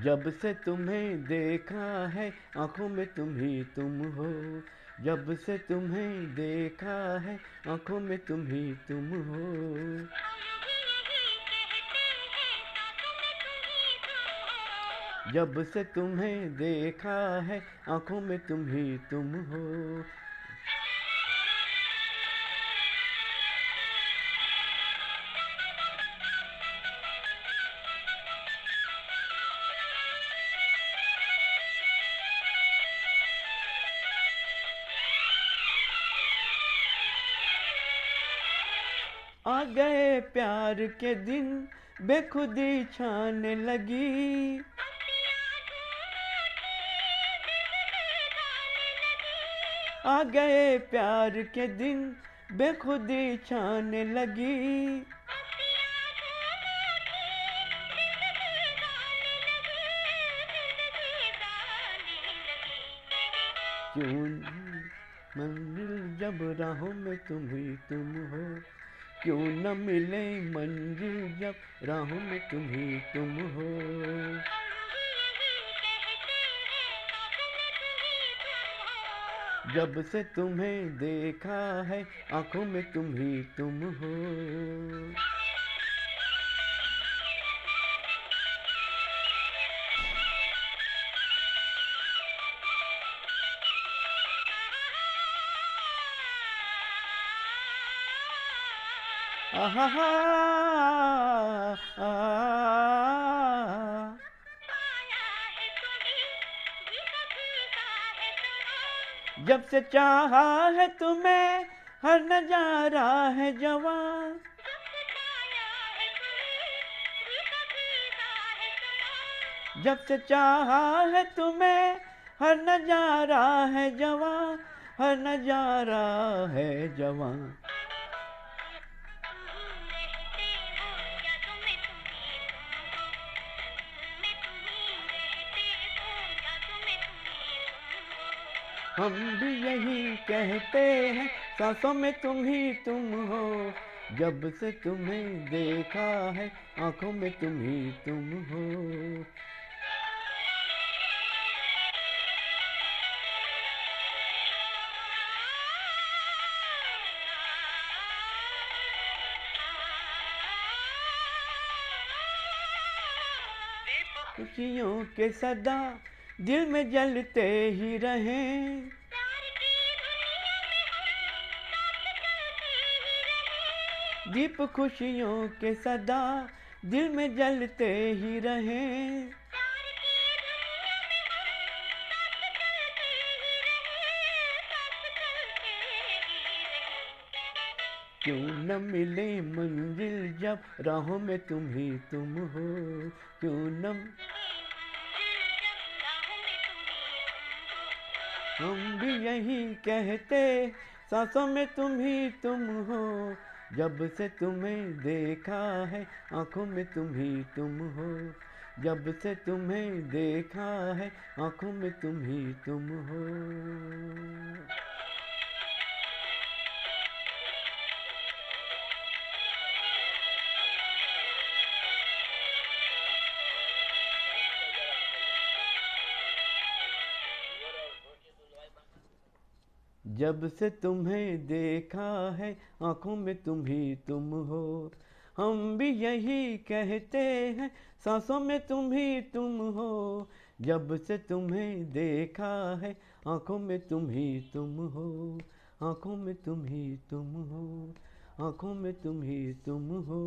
जब से तुम्हें देखा है आंखों में तुम ही तुम हो। जब से तुम्हें देखा है आंखों में तुम ही तुम हो। जब से तुम्हें देखा है आंखों में तुम ही तुम हो। आ गए प्यार के दिन बेखुदी छाने लगी। आ गए प्यार के दिन बेखुदी छाने लगी। क्यों मंजिल जब राहों में तुम ही तुम हो। क्यों न मिले मंजिल जब राहों में तुम ही तुम हो। जब से तुम्हें देखा है आंखों में तुम ही तुम हो। आहा हा, जब से चाहा है तुम्हें हर नजारा है जवां। जब से चाहा है तुम्हें हर नजारा है जवां। हर नजारा है जवां। हम भी यही कहते हैं सांसों में तुम ही तुम हो। जब से तुम्हें देखा है आंखों में तुम ही तुम हो। खुशियों के सदा दिल में जलते ही रहें। दीप खुशियों के सदा दिल में जलते ही रहें। क्यों न मिले मंजिल जब राहों में तुम ही तुम हो। क्यों न हम भी यही कहते सांसों में तुम ही तुम हो। जब से तुम्हें देखा है आंखों में तुम ही तुम हो। जब से तुम्हें देखा है आंखों में तुम ही तुम हो। जब से तुम्हें देखा है आंखों में तुम ही तुम हो। हम भी यही कहते हैं सांसों में तुम ही तुम हो। जब से तुम्हें देखा है आंखों में तुम ही तुम हो। आंखों में तुम ही तुम हो। आंखों में तुम ही तुम हो।